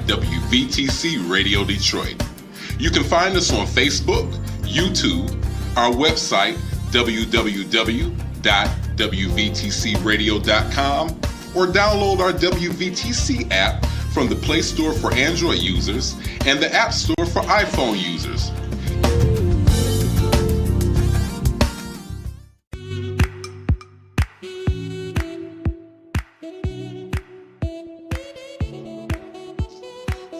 WVTC Radio Detroit. You can find us on Facebook, YouTube, our website, www.wvtcradio.com, or download our WVTC app from the Play Store for Android users and the App Store for iPhone users.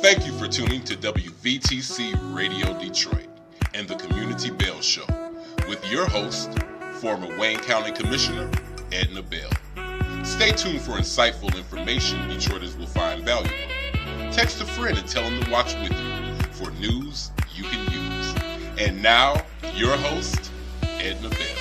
Thank you for tuning to WVTC Radio Detroit and the Community Bell Show with your host, former Wayne County Commissioner, Edna Bell. Stay tuned for insightful information Detroiters will find valuable. Text a friend and tell them to watch with you for news you can use. And now, your host, Edna Bell.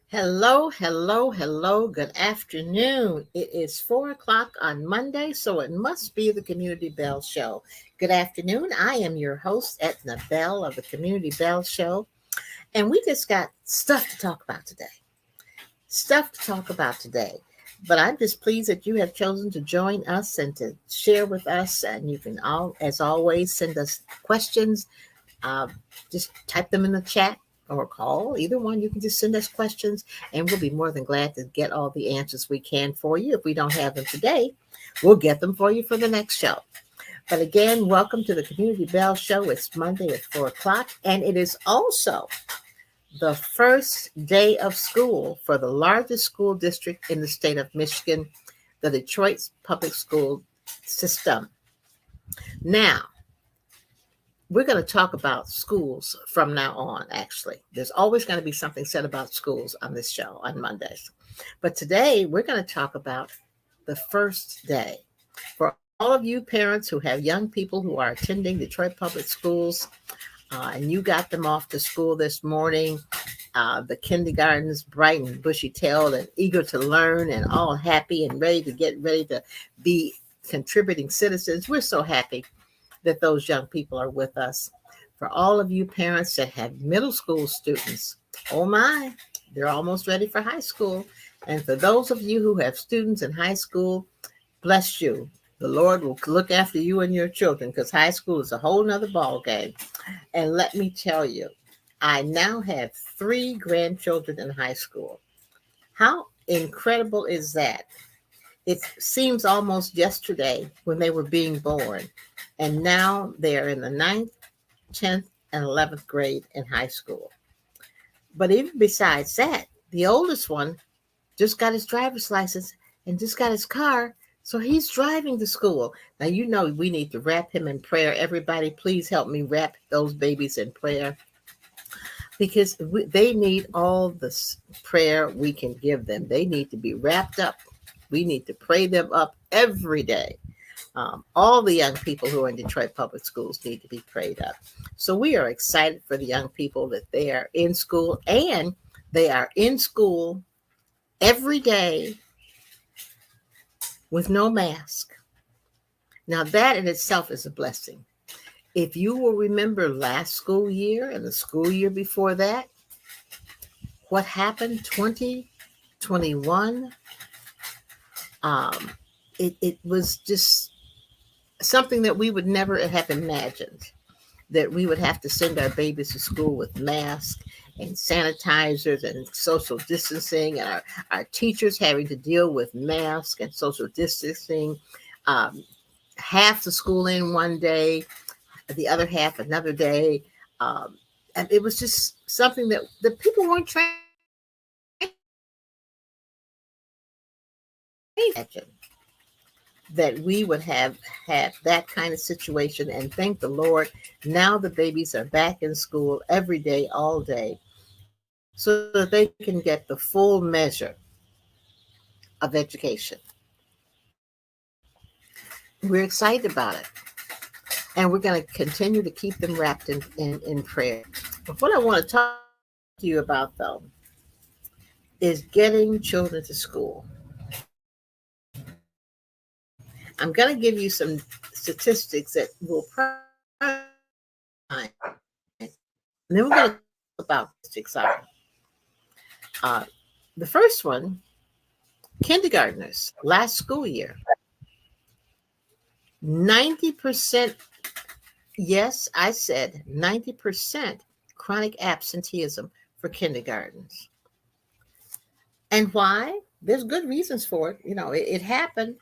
Hello, hello, hello. Good afternoon. It is 4:00 on Monday, so it must be the Community Bell Show. Good afternoon. I am your host, Edna Bell of the Community Bell Show, and we just got stuff to talk about today. But I'm just pleased that you have chosen to join us and to share with us. And you can as always, send us questions. Just type them in the chat or call, either one. You can just send us questions and we'll be more than glad to get all the answers we can for you. If we don't have them today, we'll get them for you for the next show. But again, welcome to the Community Bell Show. It's Monday at 4:00, and it is also the first day of school for the largest school district in the state of Michigan, the Detroit Public School System. Now, we're going to talk about schools from now on, actually. There's always going to be something said about schools on this show on Mondays. But today, we're going to talk about the first day. For all of you parents who have young people who are attending Detroit Public Schools, and you got them off to school this morning, the kindergartens bright and bushy-tailed and eager to learn and all happy and ready to be contributing citizens. We're so happy that those young people are with us. For all of you parents that have middle school students, oh my, they're almost ready for high school. And for those of you who have students in high school, bless you. The Lord will look after you and your children, because high school is a whole nother ball game. And let me tell you, I now have 3 grandchildren in high school. How incredible is that? It seems almost yesterday when they were being born. And now they are in the 9th, 10th, and 11th grade in high school. But even besides that, the oldest one just got his driver's license and just got his car. So he's driving to school. Now, you know, we need to wrap him in prayer. Everybody, please help me wrap those babies in prayer, because they need all the prayer we can give them. They need to be wrapped up. We need to pray them up every day. All the young people who are in Detroit Public Schools need to be prayed up. So we are excited for the young people that they are in school, and they are in school every day with no mask. Now, that in itself is a blessing. If you will remember last school year and the school year before that, what happened 2021, it was just something that we would never have imagined, that we would have to send our babies to school with masks and sanitizers and social distancing, and our teachers having to deal with masks and social distancing. Half the school in one day, the other half another day. And it was just something that the people weren't trained that we would have had that kind of situation. And thank the Lord, now the babies are back in school every day, all day, so that they can get the full measure of education. We're excited about it. And we're going to continue to keep them wrapped in prayer. But what I want to talk to you about, though, is getting children to school. I'm going to give you some statistics that will probably, and then we're going to talk about statistics. The first one, kindergartners, last school year, 90%. Yes, I said 90% chronic absenteeism for kindergartens. And why? There's good reasons for it. You know, it happened,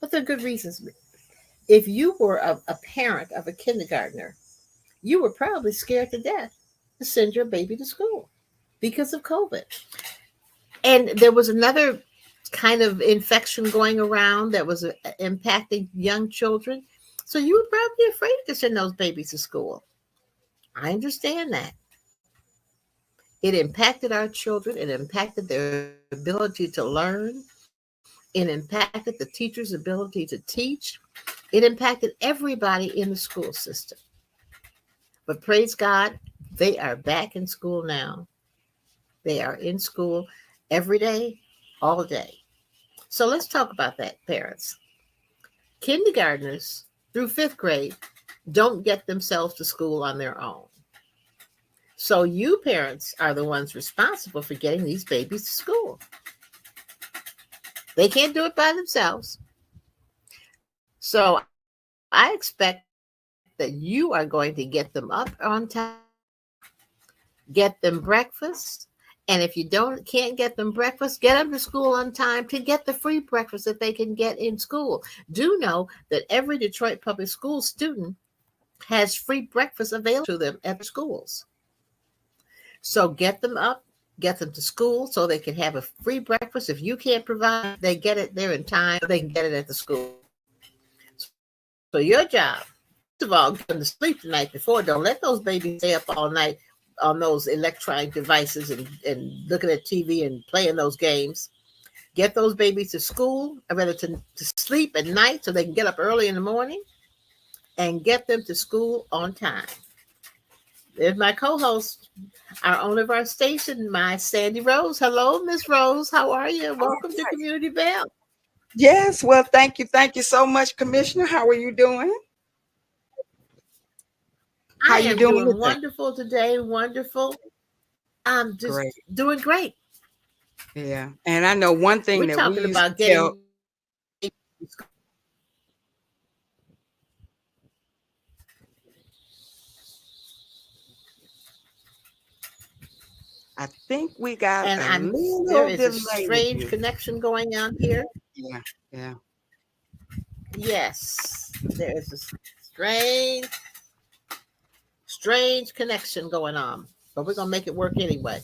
but there are good reasons. If you were a parent of a kindergartner, you were probably scared to death to send your baby to school because of COVID. And there was another kind of infection going around that was impacting young children. So you were probably afraid to send those babies to school. I understand that. It impacted our children. It impacted their ability to learn. It impacted the teacher's ability to teach. It impacted everybody in the school system. But praise God, they are back in school now. They are in school every day, all day. So let's talk about that, parents. Kindergartners through 5th grade don't get themselves to school on their own. So you parents are the ones responsible for getting these babies to school. They can't do it by themselves. So I expect that you are going to get them up on time, get them breakfast. And if you can't get them breakfast, get them to school on time to get the free breakfast that they can get in school. Do know that every Detroit Public School student has free breakfast available to them at the schools. So get them up, get them to school so they can have a free breakfast. If you can't provide, they get it there in time. They can get it at the school. So your job of all, get them to sleep the night before. Don't let those babies stay up all night on those electronic devices and looking at TV and playing those games. Get those babies to school, or rather to sleep at night so they can get up early in the morning and get them to school on time. There's my co-host, our owner of our station, my Sandy Rose. Hello, Miss Rose. How are you? Welcome to Community Bell. Yes, well, thank you. Thank you so much, Commissioner. How are you doing? I am doing wonderful today. Wonderful. I'm just great. Doing great. Yeah. And I know one thing We're that talking we about getting I think we got and there is a strange connection going on here. Yeah, yeah. Yes, there is a strange connection going on, but we're gonna make it work anyway.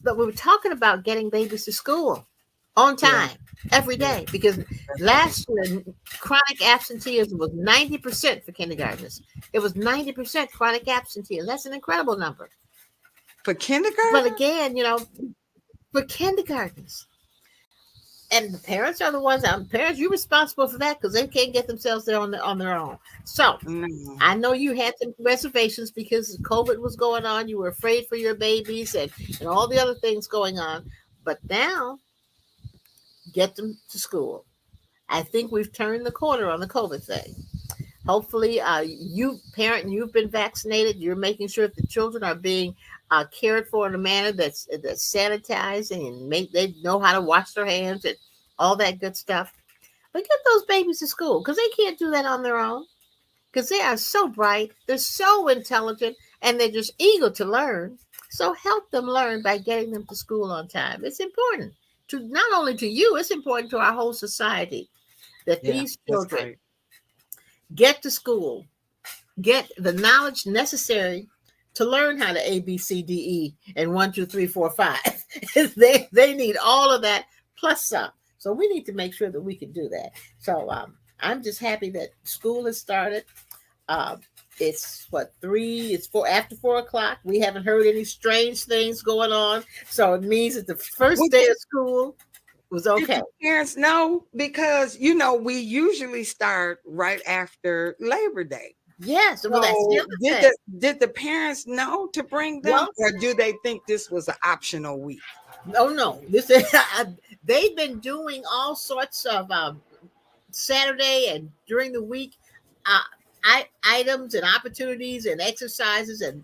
But we were talking about getting babies to school on time every day, because last year chronic absenteeism was 90% for kindergartners. It was 90% chronic absenteeism. That's an incredible number. For kindergarten? But again, for kindergartens. And the parents are the ones. Parents, you're responsible for that, because they can't get themselves there on their own. So I know you had some reservations because COVID was going on. You were afraid for your babies and all the other things going on. But now, get them to school. I think we've turned the corner on the COVID thing. Hopefully, you've been vaccinated. You're making sure that the children are being cared for in a manner that's sanitized, and they know how to wash their hands and all that good stuff. But get those babies to school, because they can't do that on their own, because they are so bright, they're so intelligent, and they're just eager to learn. So help them learn by getting them to school on time. It's important to not only to you, it's important to our whole society that these children get to school, get the knowledge necessary to learn how to A, B, C, D, E, and 1, 2, 3, 4, 5. They need all of that plus some. So we need to make sure that we can do that. So I'm just happy that school has started. It's after 4 o'clock. We haven't heard any strange things going on. So it means that the first day of school was okay. Did the parents know? Because, we usually start right after Labor Day. Yes. So, well, did the parents know to bring them, or do they think this was an optional week? No. They've been doing all sorts of Saturday and during the week items and opportunities and exercises and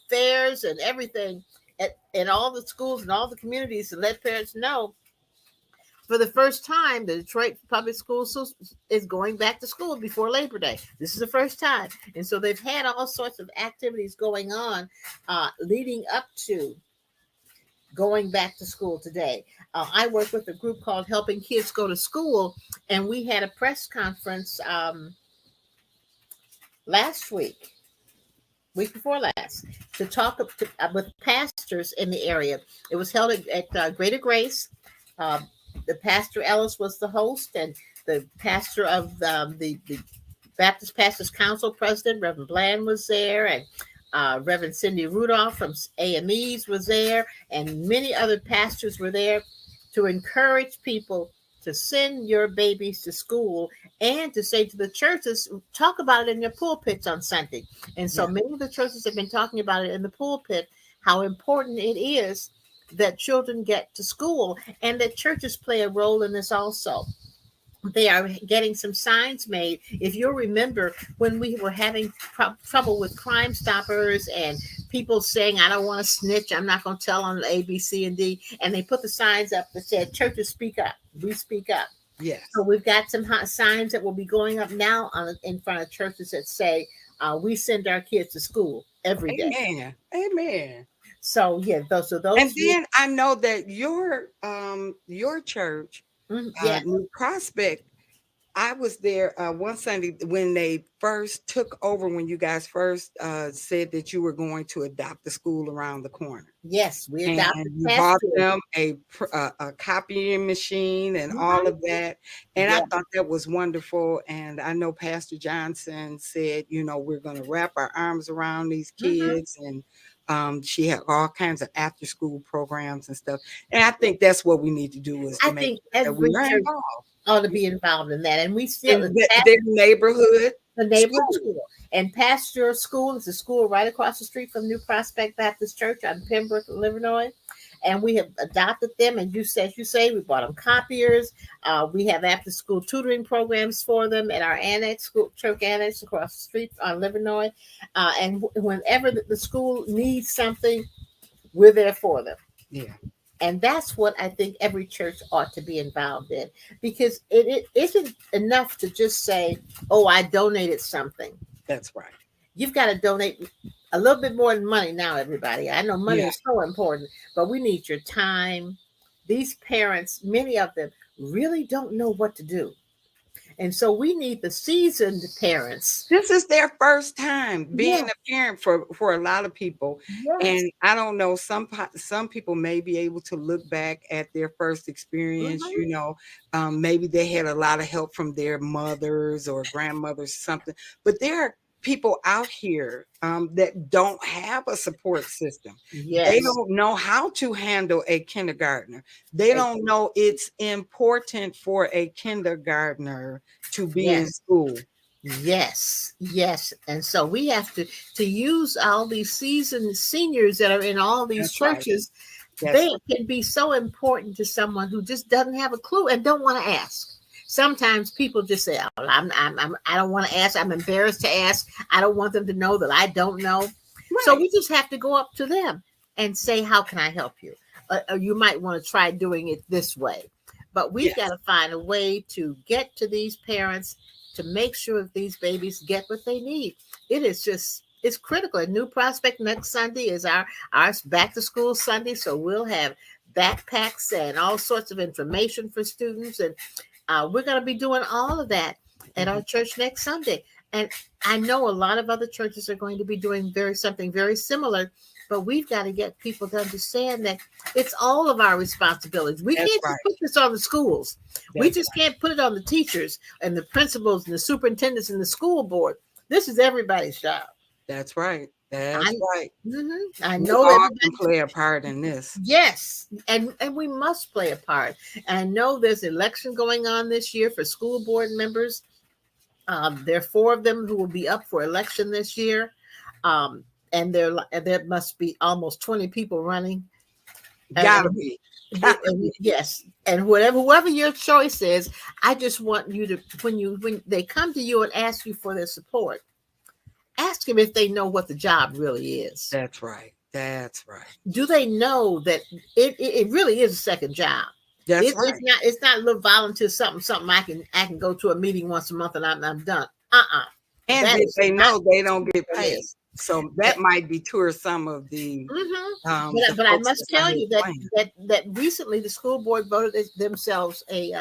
fairs and everything at all the schools and all the communities to let parents know. For the first time, the Detroit Public Schools is going back to school before Labor Day. This is the first time. And so they've had all sorts of activities going on leading up to going back to school today. I work with a group called Helping Kids Go to School, and we had a press conference week before last, to talk with pastors in the area. It was held at Greater Grace. The Pastor Ellis was the host, and the pastor of the Baptist Pastors Council president, Reverend Bland, was there, and Reverend Cindy Rudolph from AMEs was there, and many other pastors were there to encourage people to send your babies to school, and to say to the churches, talk about it in your pulpits on Sunday. And so many of the churches have been talking about it in the pulpit, how important it is that children get to school, and that churches play a role in this also. They are getting some signs made. If you'll remember, when we were having trouble with Crime Stoppers and people saying, I don't want to snitch, I'm not going to tell on A, B, C, and D, and they put the signs up that said, churches speak up, we speak up. Yes. So we've got some signs that will be going up now in front of churches that say, we send our kids to school every day. Amen. So those. And then I know that your church, New Prospect, I was there one Sunday when they first took over, when you guys first said that you were going to adopt the school around the corner. Yes, we And adopted you past bought year. them a copying machine and all Mhm. of that. And I Yeah. thought that was wonderful. And I know Pastor Johnson said, we're going to wrap our arms around these Mhm. kids. And she had all kinds of after school programs and stuff. And I think that's what we need to do, is to I make think sure that we every are church involved ought to be involved in that, and we still in their neighborhood the neighborhood school. school. And Pasteur School is a school right across the street from New Prospect Baptist Church on Pembroke, Illinois. And we have adopted them. And you say, we bought them copiers. We have after school tutoring programs for them at our annex, school, church annex across the street on Illinois. And whenever the school needs something, we're there for them. Yeah, And that's what I think every church ought to be involved in, because it isn't enough to just say, oh, I donated something. that's right. You've got to donate a little bit more than money now, everybody. I know money Yeah, is so important, but we need your time. These parents, many of them, really don't know what to do. And so we need the seasoned parents. this is their first time being Yes, a parent for a lot of people. yes. And I don't know, some people may be able to look back at their first experience. Mhm. Maybe they had a lot of help from their mothers or grandmothers, something. But there are people out here that don't have a support system. They Yes. don't know how to handle a kindergartner. They don't know it's important for a kindergartner to be in Yes. school. Yes, yes. And so we have to use all these seasoned seniors that are in all these That's right. churches. That's They can be so important to someone who just doesn't have a clue and don't want to ask. Sometimes people just say, "Oh, I don't want to ask. I'm embarrassed to ask. I don't want them to know that I don't know." So right. we just have to go up to them and say, "How can I help you?" Or you might want to try doing it this way. But we've got Yes, to find a way to get to these parents to make sure that these babies get what they need. It is just it's critical. A New Prospect next Sunday is our back to school Sunday, so we'll have backpacks and all sorts of information for students, and we're going to be doing all of that at our mhm, church next Sunday. And I know a lot of other churches are going to be doing something very similar, but we've got to get people to understand that it's all of our responsibilities. We that's can't just right. put this on the schools. We That's just can't put it on the teachers and the principals and the superintendents and the school board. This is everybody's job. that's right. That's I right. I We know all can everybody. play a part in this. Yes, and we must play a part. And I know there's an election going on this year for school board members. There are four of them who will be up for election this year, um, and there must be almost 20 people running. Gotta And, be. Gotta be. yes, and whoever your choice is, I just want you to when they come to you and ask you for their support, ask them if they know what the job really is. That's right. That's right. Do they know that it really is a second job? That's It's right. not a little volunteer something I can go to a meeting once a month and I'm done. And That if is they not know, they don't get what it paid. is. So that might deter some of the But I folks must that's out tell here you that playing. that recently the school board voted themselves a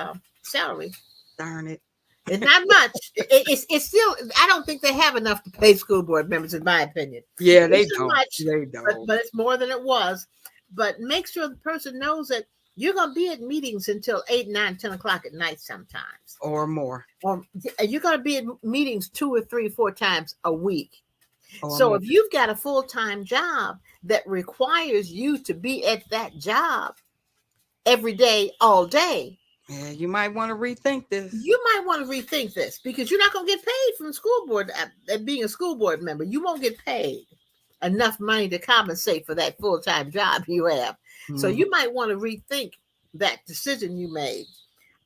salary. Darn it. It's not much. It's still. I don't think they have enough to pay school board members, in my opinion. Yeah, It they isn't don't. much, They but don't. it's more than it was. But make sure the person knows that you're going to be at meetings until 8, 9, 10 o'clock at night sometimes, Or more. or you're going to be at meetings 2 or 3, 4 times a week. Or So more. if you've got a full-time job that requires you to be at that job every day, all day, Yeah, you might want to rethink this. you might want to rethink this, because you're not going to get paid from the school board at being a school board member. You won't get paid enough money to compensate for that full-time job you have. So Mhm. you might want to rethink that decision you made.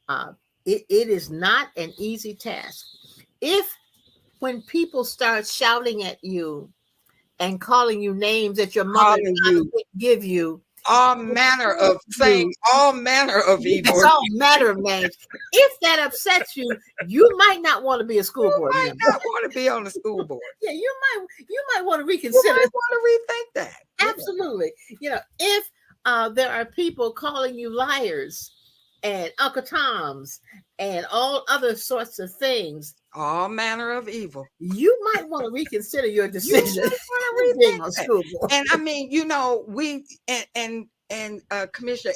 Uh, it is not an easy task. If when people start shouting at you and calling you names that your mother and Calling father you didn't give you, all manner of saying you all manner of evil. it's all matter of names. If that upsets you, you might not want to be a school You board might member. not want to be on the school board. Yeah, you might want to You reconsider. might want to rethink that. Yeah. Absolutely. If there are people calling you liars and Uncle Tom's and all other sorts of things, All manner of evil. you might want to reconsider your You decision might want of to being rethink on that. school board. And I mean, we Commissioner,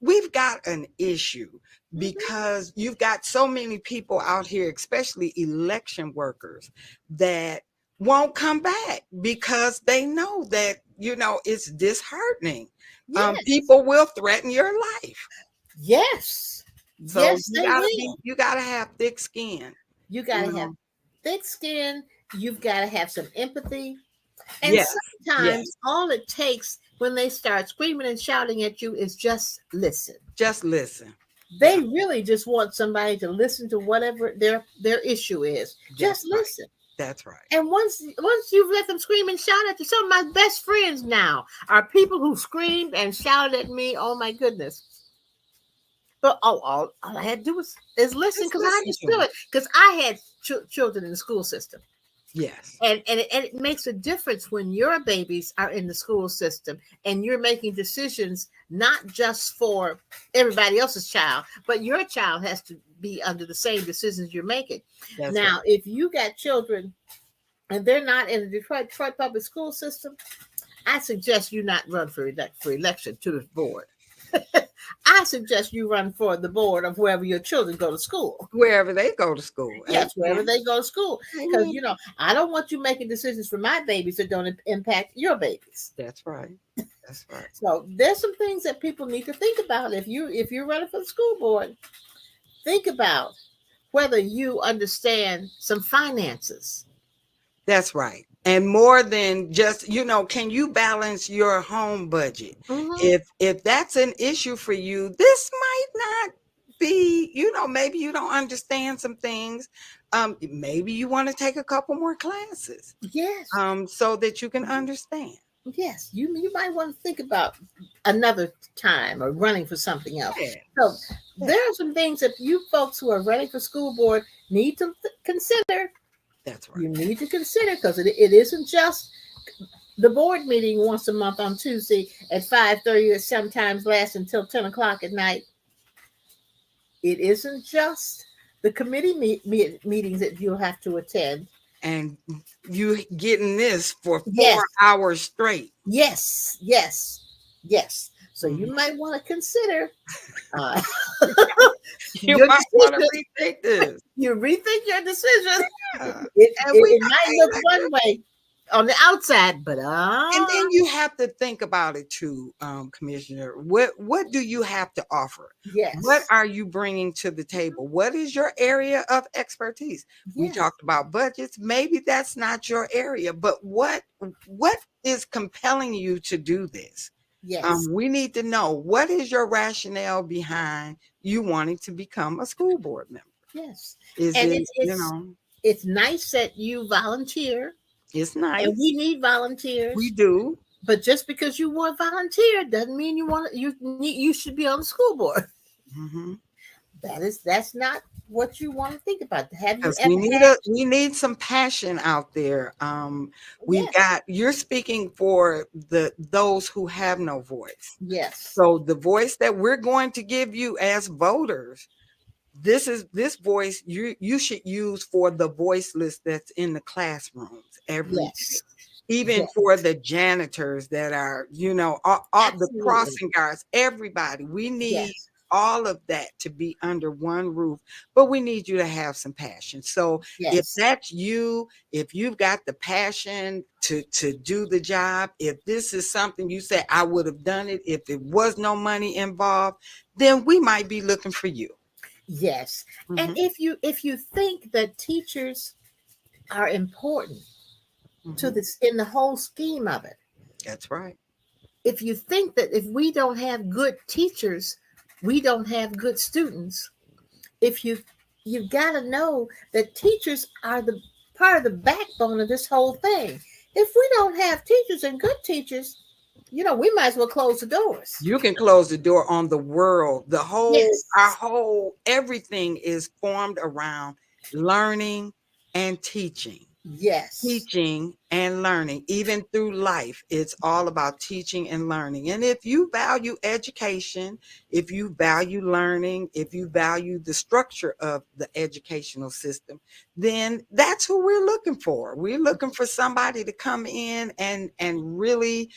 we've got an issue because you've got so many people out here, especially election workers, that won't come back because they know that it's disheartening. Yes, People will threaten your life, yes, so yes, they will. you gotta have thick skin. You got You to have know, thick skin. You've got to have some empathy. And yes, yes, sometimes all it takes when they start screaming and shouting at you is just listen. just listen. Yeah, They really just want somebody to listen to whatever their issue is. Just that's right. listen. That's right. And once you've let them scream and shout at you, some of my best friends now are people who screamed and shouted at me. Oh my goodness. But all I had to do is listen Just because I listen to understood them. it because I had children in the school system. Yes, And it makes a difference when your babies are in the school system and you're making decisions not just for everybody else's child, but your child has to be under the same decisions you're making. that's right. Now, if you got children and they're not in the Detroit public school system, I suggest you not run for election to the board. I suggest you run for the board of wherever your children go to school. Wherever they go to school. Yes, wherever they go to school. Because, Amen. I don't want you making decisions for my babies that don't impact your babies. That's right. That's right. So there's some things that people need to think about. If you're running for the school board, think about whether you understand some finances. That's right. And more than just, can you balance your home budget? Mm-hmm. If that's an issue for you, this might not be, maybe you don't understand some things. Maybe you want to take a couple more classes, Yes. so that you can understand. Yes. You might want to think about another time or running for something else. Yeah. So there are some things that you folks who are running for school board need to consider. That's right. You need to consider because it isn't just the board meeting once a month on Tuesday at 5:30 or sometimes lasts until 10 o'clock at night. It isn't just the committee meetings that you'll have to attend. And you getting this for 4 Yes. hours straight. Yes. So you might want to consider You your might want to decision. rethink this. You rethink your decision. Yeah. It might look one way on the outside, but And then you have to think about it too, Commissioner. What do you have to offer? yes, What are you bringing to the table? What is your area of expertise? We yes, talked about budgets. Maybe that's not your area, but what is compelling you to do this? yes, We need to know, what is your rationale behind you wanting to become a school board member? yes. Is And it, it's nice that you volunteer, it's nice. and we need volunteers. We do. But just because you want to volunteer doesn't mean you should be on the school board. Mm-hmm. That's not what you want to think about. Have you Because ever we need some passion out there. We've Yes. got, you're speaking for those who have no voice. Yes. So the voice that we're going to give you as voters, this voice you should use for the voiceless that's in the classrooms every day. Yes. Even Yes. for the janitors that are, all the Absolutely. crossing guards, everybody. We need Yes. all of that to be under one roof, but we need you to have some passion. So if Yes. that's you, if you've got the passion to do the job, if this is something you say, I would have done it if there was no money involved, then we might be looking for you. Yes. And Mhm. if you think that teachers are important to Mhm. this in the whole scheme of it, That's right. if you think that if we don't have good teachers, we don't have good students, if you've got to know that teachers are the part of the backbone of this whole thing. If we don't have teachers and good teachers, we might as well close the doors. You can close the door on the world. Yes. Everything is formed around learning and teaching. Yes. teaching and learning. Even through life, it's all about teaching and learning. And if you value education, if you value learning, if you value the structure of the educational system, then that's who we're looking for. We're looking for somebody to come in and really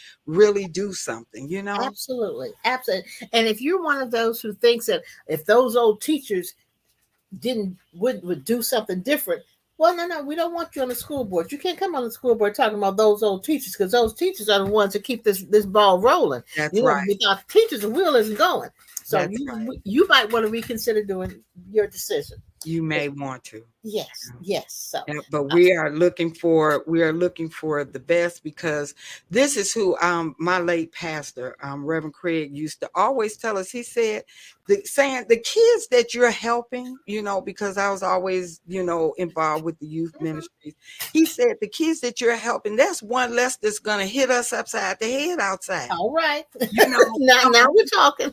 do something, you know. Absolutely. Absolutely. And if you're one of those who thinks that if those old teachers didn't would do something different, well, no, we don't want you on the school board. You can't come on the school board talking about those old teachers, because those teachers are the ones that keep this ball rolling. That's You know, right. without teachers, the wheel isn't going. So That's right. you might want to reconsider doing your decision. You may want to. Yes, yes. So Yeah, but we are looking for the best, because this is who my late pastor, Reverend Craig, used to always tell us. He said, saying the kids that you're helping, because I was always, involved with the youth ministries. He said the kids that you're helping, that's one less that's gonna hit us upside the head outside. all right. You know, now we're talking.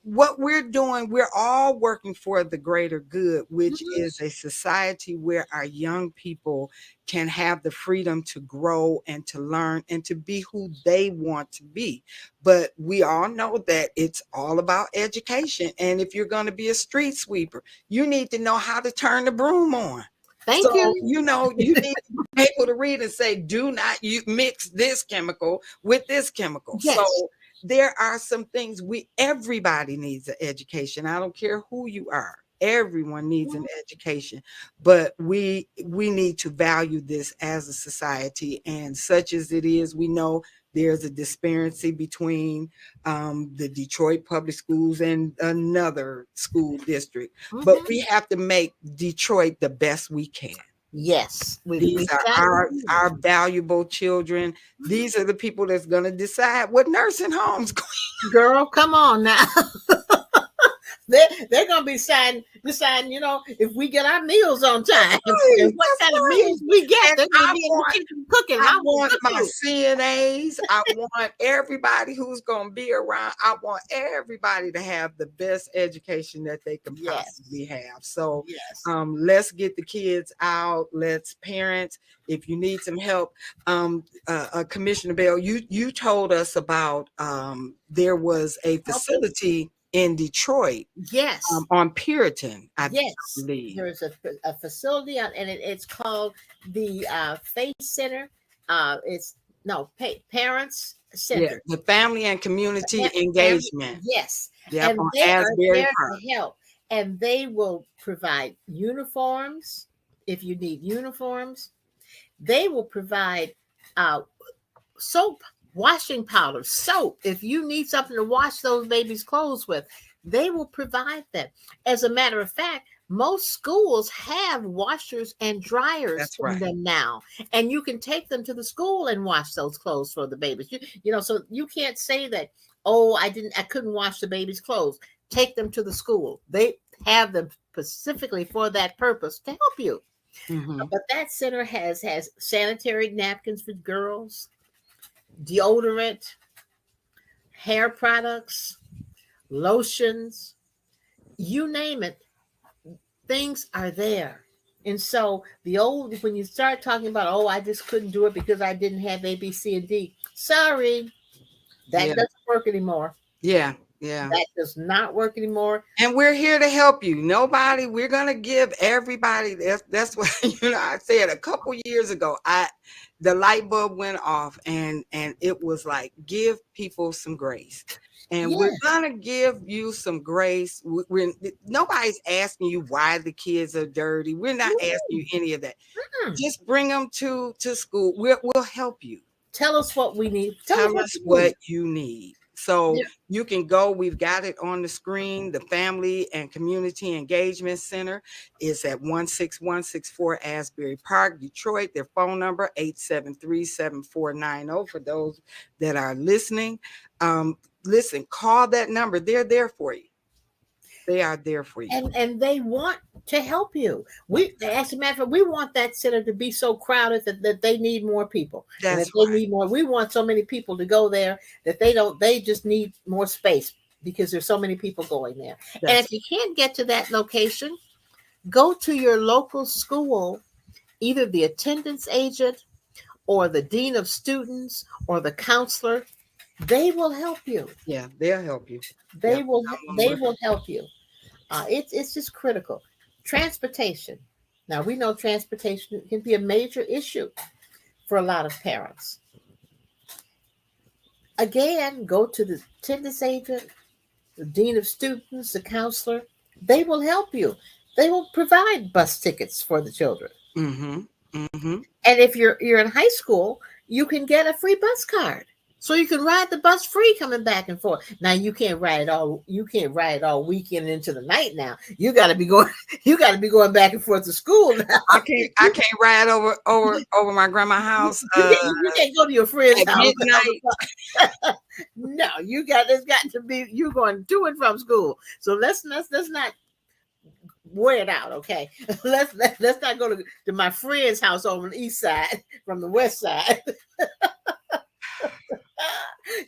What we're doing, we're all working for the greater good, which is a society where our young people can have the freedom to grow and to learn and to be who they want to be. But we all know that it's all about education. And if you're going to be a street sweeper, you need to know how to turn the broom on. Thank you. You need to be able to read and say, do not mix this chemical with this chemical. Yes. So there are some things everybody needs an education. I don't care who you are. Everyone needs an education, but we need to value this as a society. And such as it is, we know there's a disparity between the Detroit public schools and another school district, but we have to make Detroit the best we can. Yes, These are our valuable children. These are the people that's going to decide what nursing homes. Girl, come on now. They're going to be deciding, if we get our meals on time, and what kind of meals we get. They're going to be in the kitchen cooking. I want my CNAs. I want everybody who's going to be around. I want everybody to have the best education that they can possibly have. So let's get the kids out. Let's parents, if you need some help. Commissioner Bell, you told us about there was a facility in Detroit. Yes. On Puritan, I believe. There's a facility and it's called the Faith Center. Parents Center. Yeah, the Family and Community Engagement. Yes. Yep, and they are there to help. And they will provide uniforms if you need uniforms. They will provide soap, washing powder, soap. If you need something to wash those babies' clothes with, they will provide that. As a matter of fact, most schools have washers and dryers in them now, and you can take them to the school and wash those clothes for the babies. So you can't say that, I couldn't wash the baby's clothes. Take them to the school. They have them specifically for that purpose to help you. But that center has sanitary napkins for girls, deodorant, hair products, lotions, you name it, things are there. And so when you start talking about, I just couldn't do it because I didn't have A, B, C, and D. Sorry, that doesn't work anymore. Yeah. That does not work anymore. And we're here to help you. We're going to give everybody, that's what, I said a couple years ago, the light bulb went off and it was like, give people some grace. And we're going to give you some grace. Nobody's asking you why the kids are dirty. We're not asking you any of that. Just bring them to school. We'll help you. Tell us what we need. Tell us what you need. So you can go, we've got it on the screen. The Family and Community Engagement Center is at 16164 Asbury Park, Detroit. Their phone number, 873-7490 for those that are listening. Listen, call that number. They're there for you. They are there for you. And they want to help you. As a matter of fact, we want that center to be so crowded that they need more people. That's right. They need more. We want so many people to go there that they just need more space because there's so many people going there. And if you can't get to that location, go to your local school either the attendance agent or the dean of students or the counselor. They will help you. Yeah, they'll help you. They Yep, will. I'm on They board. will help you. It's just critical. Transportation. Now we know transportation can be a major issue for a lot of parents. Again, go to the attendance agent, the dean of students, the counselor. They will help you. They will provide bus tickets for the children. Mm-hmm. Mm-hmm. And if you're in high school, you can get a free bus card. So you can ride the bus free coming back and forth. Now you can't ride it all. You can't ride it all weekend into the night. Now you got to be going. You got to be going back and forth to school now. I can't ride over my grandma's house You can't go to your friend's at house. midnight. No, you got. It's got to be. You going to and from school. So let's not wear it out. Okay, let's not go to my friend's house over on the east side from the west side.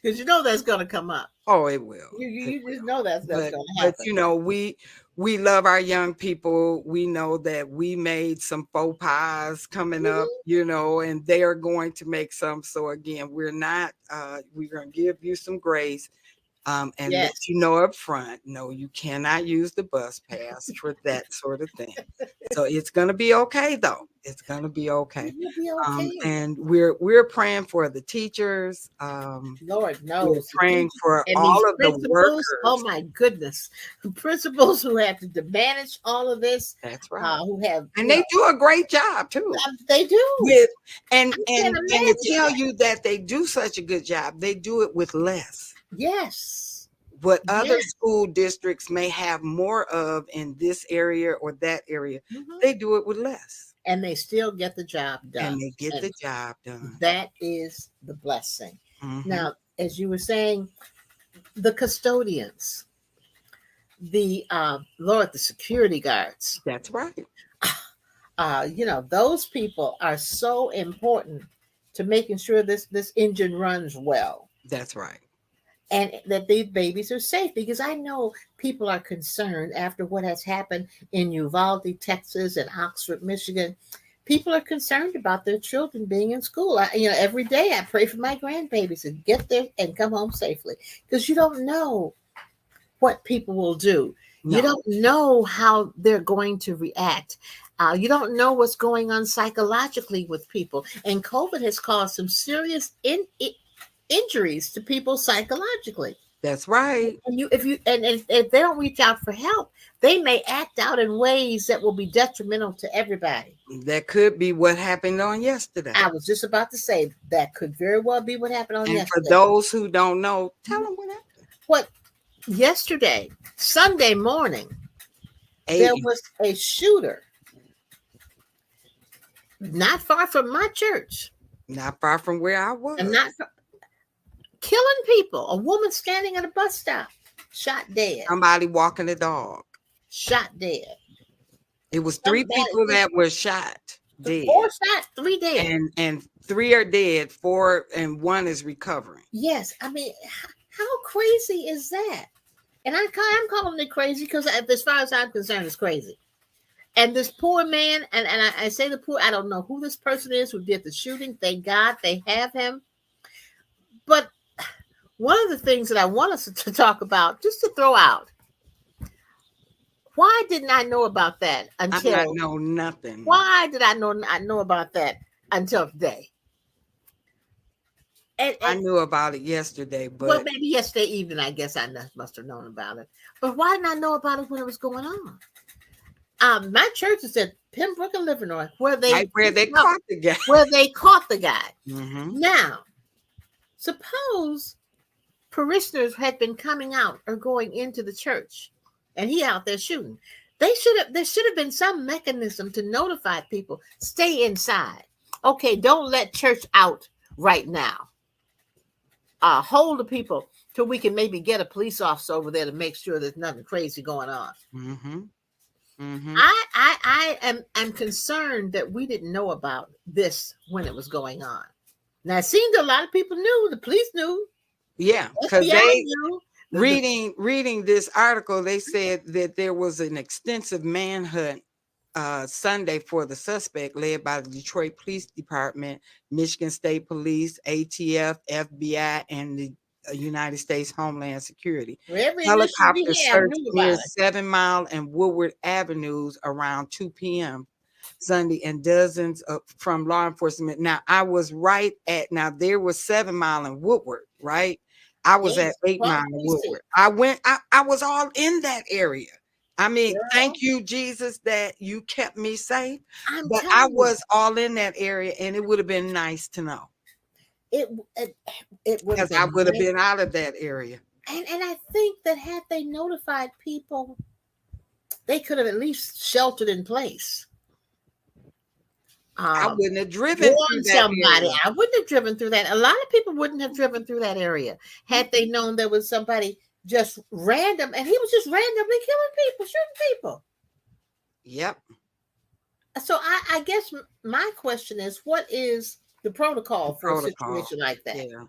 Because you know that's going to come up. Oh, it will. You just know that's going to But happen. we love our young people. We know that we made some faux pas coming up, and they are going to make some. So again, we're going to give you some grace. And let you know up front, no, you cannot use the bus pass for that sort of thing. So it's going to be okay, though. It's going to be okay. It'll be okay. And we're praying for the teachers. Lord knows. We're praying for and all of the principals, workers. oh my goodness, the principals who have to manage all of this. That's right. Who have they do a great job too. They do. And to tell you that they do such a good job, they do it with less. Yes. What other school districts may have more of in this area or that area, they do it with less. And they still get the job done. And they get the job done. That is the blessing. Now, as you were saying, the custodians, the security guards. That's right. Those people are so important to making sure this engine runs well. That's right. And that these babies are safe, because I know people are concerned after what has happened in Uvalde, Texas, and Oxford, Michigan. People are concerned about their children being in school. Every day I pray for my grandbabies to get there and come home safely, because you don't know what people will do. No. You don't know how they're going to react. You don't know what's going on psychologically with people. And COVID has caused some serious injuries to people psychologically. That's right. And if they don't reach out for help, they may act out in ways that will be detrimental to everybody. That could be what happened on yesterday. I was just about to say that could very well be what happened on yesterday. And for those who don't know, tell them what happened. Yesterday, Sunday morning, there was a shooter not far from my church. Not far from where I was. And killing people. A woman standing at a bus stop, shot dead. Somebody walking a dog, shot dead. It was 3 people that were shot dead. 4 shot, 3 dead. And 3 are dead, 4 and 1 is recovering. Yes. I mean, how crazy is that? And I'm calling it crazy because as far as I'm concerned, it's crazy. And this poor man, and I say the poor, I don't know who this person is who did the shooting. Thank God they have him. But one of the things that I want us to talk about, just to throw out, why didn't I know about that until I know nothing? Why did I know about that until today? And I knew about it yesterday, but well, maybe yesterday evening. I guess I must have known about it. But why didn't I know about it when it was going on? My church is at Pembroke and Livernois, where they caught the guy. Where they caught the guy. Mm-hmm. Now, suppose parishioners had been coming out or going into the church, and he out there shooting. There should have been some mechanism to notify people. Stay inside. Okay, don't let church out right now. Hold the people till we can maybe get a police officer over there to make sure there's nothing crazy going on. Mm-hmm. Mm-hmm. I am concerned that we didn't know about this when it was going on. Now it seemed a lot of people knew. The police knew. Yeah, because they knew. Reading this article, they said that there was an extensive manhunt Sunday for the suspect, led by the Detroit Police Department, Michigan State Police, ATF, FBI, and the United States Homeland Security. Every initiative Helicopter we have search knew near about it. 7 Mile and Woodward Avenues around 2 p.m. Sunday, and dozens from law enforcement. Now, I was right at, now there was 7 Mile and Woodward, right? I was at Yes, 8 Mile well, and we Woodward. see. I was all in that area. I mean, Girl, thank you, Jesus, that you kept me safe. I'm But I telling you, was all in that area, and it would have been nice to know, it it, it would have because I been would have nice. been out of that area. And I think that had they notified people, they could have at least sheltered in place. I Um, wouldn't have driven through warn that somebody. area. I wouldn't have driven through that. A lot of people wouldn't have driven through that area had they known there was somebody just random, and he was just randomly killing people, shooting people. Yep. So I guess my question is, what is the protocol for a Protocol. situation like that? Yeah.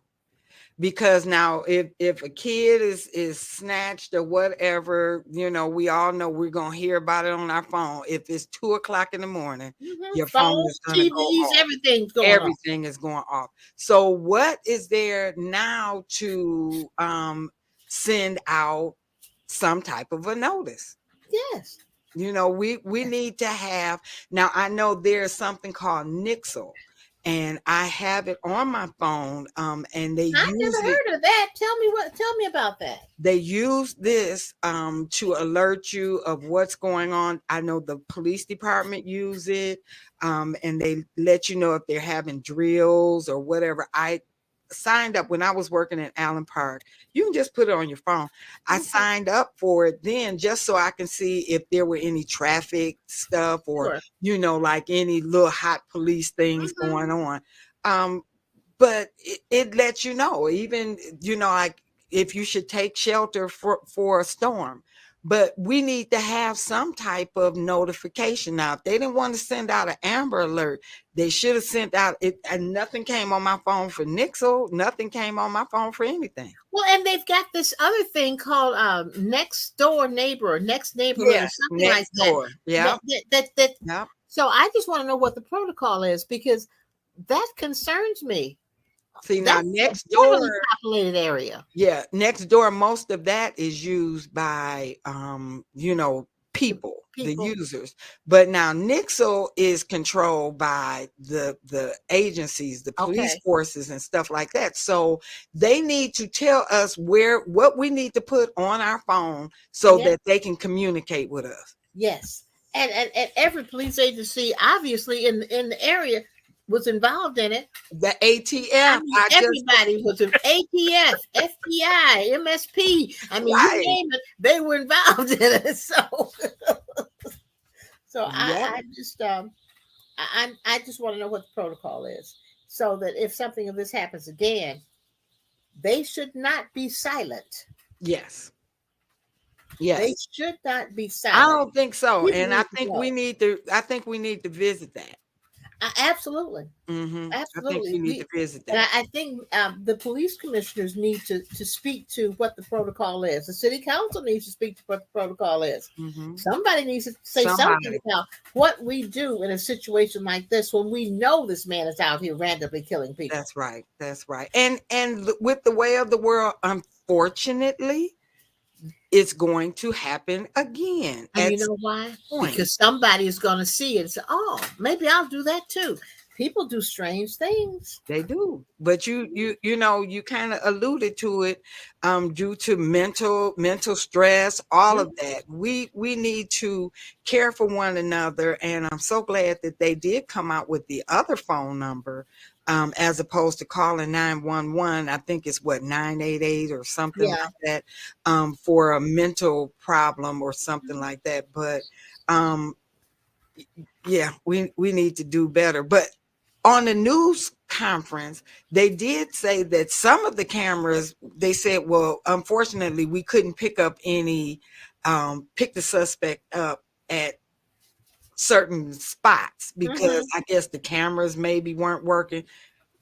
Because now if a kid is snatched or whatever, we all know we're gonna hear about it on our phone. If it's 2 o'clock in the morning, your phone Phones, is gonna go TVs, off. everything's going on. Everything is going off. So what is there now to send out some type of a notice? Yes. We need to have, now I know there's something called Nixle, and I have it on my phone, and they I've use never it. heard of that. Tell me about that. They use this to alert you of what's going on. I know the police department use it, and they let you know if they're having drills or whatever. I signed up when I was working in Allen Park. You can just put it on your phone. I signed up for it then just so I can see if there were any traffic stuff or, Sure. like any little hot police things going on. But it lets you know, even, like if you should take shelter for a storm. But we need to have some type of notification. Now, if they didn't want to send out an Amber Alert, they should have sent out it, and nothing came on my phone for Nixle. Nothing came on my phone for anything. Well, and they've got this other thing called next door neighbor, or next neighborhood, or something like next door. Yeah. That. So I just want to know what the protocol is, because that concerns me. See, now That's next a heavily door, populated area. yeah, next door, most of that is used by people, the users. But now Nixle is controlled by the agencies, the police forces and stuff like that. So they need to tell us what we need to put on our phone so that they can communicate with us. Yes. And every police agency, obviously, in the area was involved in it. The ATF. Everybody was in ATF, FBI, MSP. I mean, you name it, they were involved in it. So I just I just want to know what the protocol is, so that if something of this happens again, they should not be silent. Yes. They should not be silent. I don't think so. And I think we need to visit that. Absolutely. Mm-hmm. Absolutely. I think we need to visit that. And I think the police commissioners need to speak to what the protocol is. The city council needs to speak to what the protocol is. Mm-hmm. Somebody needs to say something about what we do in a situation like this when we know this man is out here randomly killing people. That's right. That's right. And with the way of the world, unfortunately, it's going to happen again. And you know why? Because somebody is going to see it and say, oh, maybe I'll do that too. People do strange things. They do. But you kind of alluded to it, due to mental stress, all of that. We need to care for one another. And I'm so glad that they did come out with the other phone number, as opposed to calling 911. I think it's 988 or something like that, for a mental problem or something like that. But we need to do better. But on the news conference, they did say that some of the cameras, they said, well, unfortunately, we couldn't pick the suspect up at certain spots because I guess the cameras maybe weren't working.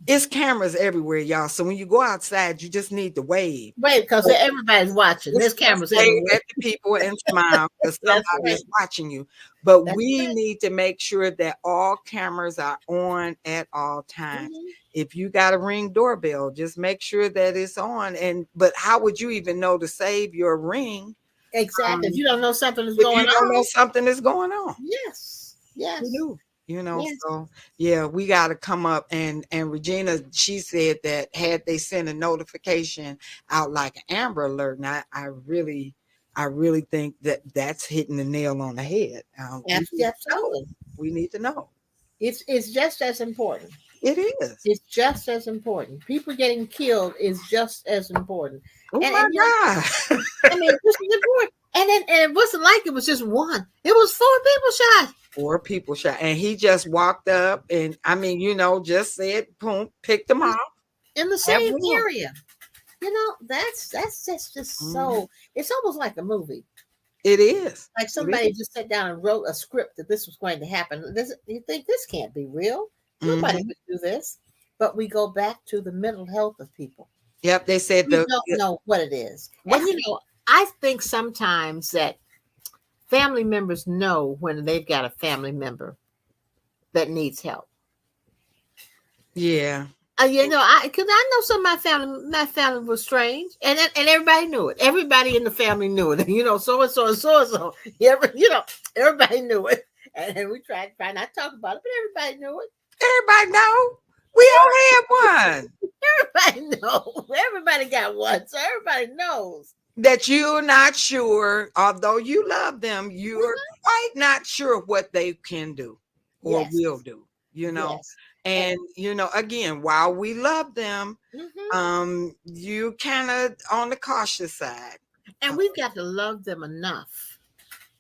It's cameras everywhere, y'all. So when you go outside, you just need to wave. Wait, because everybody's watching. There's cameras Wave everywhere. at the people and smile because That's somebody right. is watching you. But That's we right. need to make sure that all cameras are on at all times. Mhm. If you got a Ring doorbell, just make sure that it's on. But how would you even know to save your Ring Exactly. If you don't know something is if going you don't know on, something is going on? yes, yes, We do. yes. So yeah, we got to come up and Regina, she said that had they sent a notification out like an Amber Alert, and I really think that that's hitting the nail on the head. We need to know. Absolutely. We need to know. It's just as important. It is. It's just as important. People getting killed is just as important. Oh And my you know, God. I mean, this is important. And it wasn't like it was just one. It was 4 people shot 4 people shot, and he just walked up and I mean, just said, boom, picked them off. in the Have same war. area. That's just Mhm. so. It's almost like a movie. It is. Like It somebody is. just sat down and wrote a script that this was going to happen. You think this can't be real? Nobody Mhm. would do this. But we go back to the mental health of people. Yep, they said We don't know what it is. And right. I think sometimes that family members know when they've got a family member that needs help. Yeah. Because I know some of my family was strange, and everybody knew it. Everybody in the family knew it. So and so and so and so. Everybody knew it, and we tried not to talk about it, but everybody knew it. Everybody know. We all had one. Everybody knows. Everybody got one, so everybody knows That you're not sure, although you love them, you're quite not sure what they can do or Yes, will do, yes, And again, while we love them, you kind of on the cautious side and uh, we've got to love them enough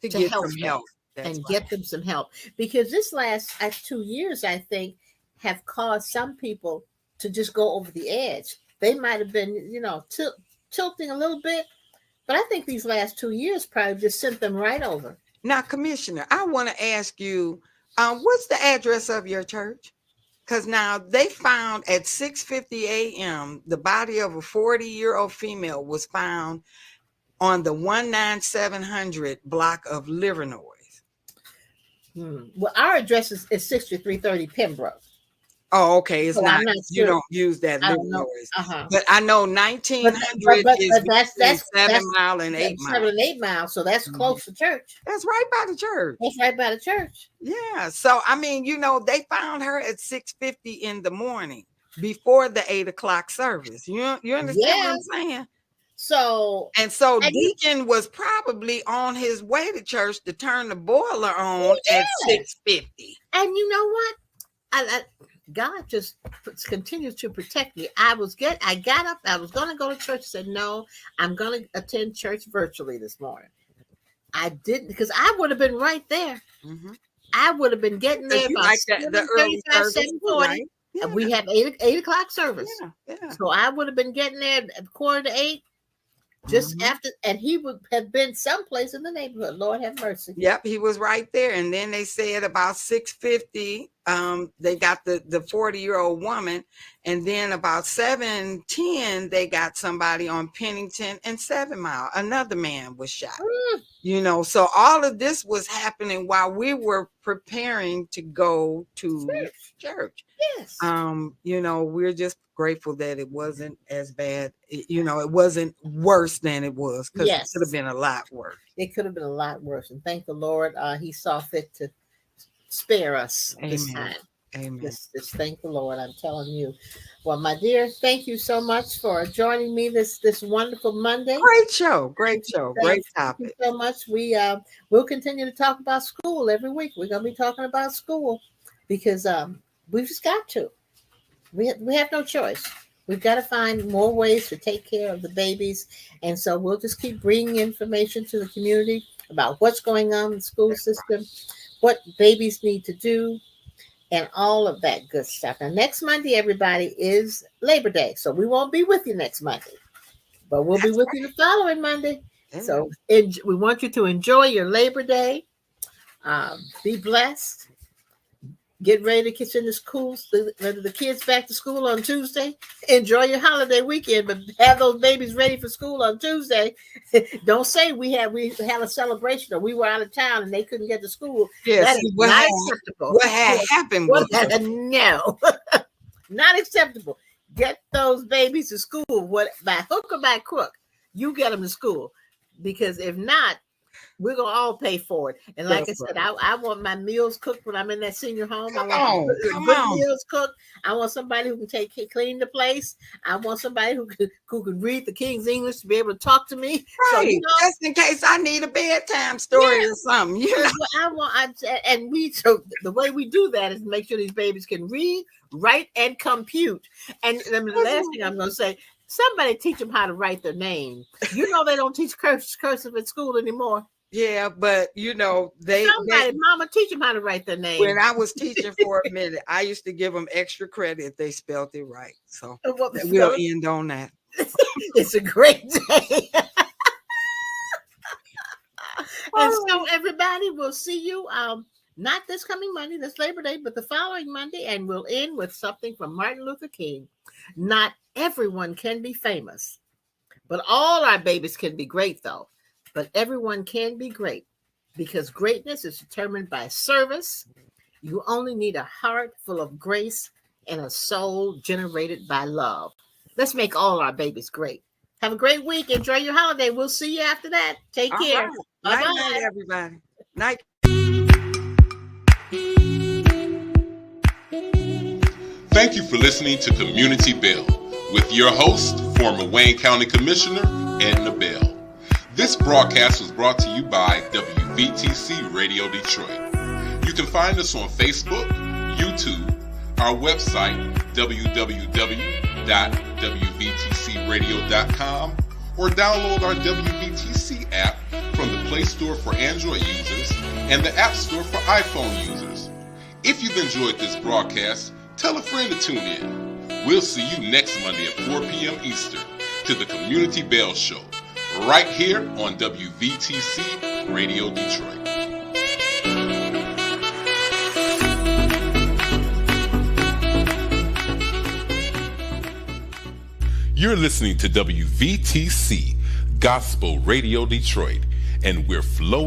to to get help some them help. That's and right. get them some help, because this last 2 years, I think, have caused some people to just go over the edge. They might have been, tilting a little bit, but I think these last 2 years probably just sent them right over. Now, Commissioner, I want to ask you, what's the address of your church? Because now they found at 6:50 a.m. the body of a 40-year-old female was found on the 19700 block of Livernois. Well, our address is 6330 Pembroke. Oh, okay. It's So not, I'm not you sure. don't use that I don't know. Livernois. Uh-huh. But I know But 1900 is but that's between that's 7 that's Mile and 8 Mile. 7 and 8 miles, so that's Mhm. close to church. That's right by the church. That's right by the church. Yeah. So, I mean, they found her at 6:50 in the morning before the 8 o'clock service. You understand what Yeah. I'm saying? So And so and you, Deacon was probably on his way to church to turn the boiler on at yeah. 6:50. And you know what? God just continues to protect me. I got up. I was going to go to church. Said no. I'm going to attend church virtually this morning. I didn't, because I would have been right there. Mm-hmm. I would have been getting there You about like the early 7:35, service, 7:40. right? Yeah. And we have 8 o'clock service. Yeah. So I would have been getting there at 7:45, just after, and he would have been someplace in the neighborhood. Lord have mercy. Yep, he was right there. And then they said about 6:50, they got the 40-year-old woman, and then about 7:10, they got somebody on Pennington and 7 Mile. Another man was shot. So all of this was happening while we were preparing to go to church. Yes. We're just grateful that it wasn't as bad. It wasn't worse than it was, because it could have been a lot worse. It could have been a lot worse. And thank the Lord, he saw fit to spare us this time. Amen. Just thank the Lord. I'm telling you. Well, my dear, thank you so much for joining me this wonderful Monday. Great show. Great topic. Thank you so much. We'll continue to talk about school every week. We're going to be talking about school because we've just got to. We have no choice. We've got to find more ways to take care of the babies. And so we'll just keep bringing information to the community about what's going on in the school system, what babies need to do, and all of that good stuff. And next Monday, everybody, is Labor Day. So we won't be with you next Monday, but we'll be with you the following Monday. Yeah. So we want you to enjoy your Labor Day. Be blessed. Get ready to send the schools, the kids back to school on Tuesday. Enjoy your holiday weekend, but have those babies ready for school on Tuesday. Don't say we had a celebration or we were out of town and they couldn't get to school. Yes, That is not acceptable. What had happened was no, not acceptable. Get those babies to school, by hook or by crook. You get them to school, because if not, we're gonna all pay for it. And like I said, I want my meals cooked when I'm in that senior home. I want good meals cooked. I want somebody who can clean the place. I want somebody who can read the King's English to be able to talk to me. Right. So, just in case I need a bedtime story or something. So the way we do that is make sure these babies can read, write, and compute. And the last thing I'm gonna say, somebody teach them how to write their name. They don't teach cursive at school anymore. Yeah, but mama teach them how to write their name. When I was teaching for a minute, I used to give them extra credit if they spelled it right. So we'll end on that. It's a great day. And so everybody, will see you not this coming Monday, this Labor Day, but the following Monday, and we'll end with something from Martin Luther King. Not everyone can be famous, but all our babies can be great, though. But everyone can be great, because greatness is determined by service. You only need a heart full of grace and a soul generated by love. Let's make all our babies great. Have a great week. Enjoy your holiday. We'll see you after that. Take care. Right. Night, everybody. Night. Thank you for listening to Community Bell with your host, former Wayne County Commissioner Edna Bell. This broadcast was brought to you by WVTC Radio Detroit. You can find us on Facebook, YouTube, our website, www.wvtcradio.com, or download our WVTC app from the Play Store for Android users and the App Store for iPhone users. If you've enjoyed this broadcast, tell a friend to tune in. We'll see you next Monday at 4 p.m. Eastern to the Community Bell Show, right here on WVTC Radio Detroit. You're listening to WVTC Gospel Radio Detroit, and we're flowing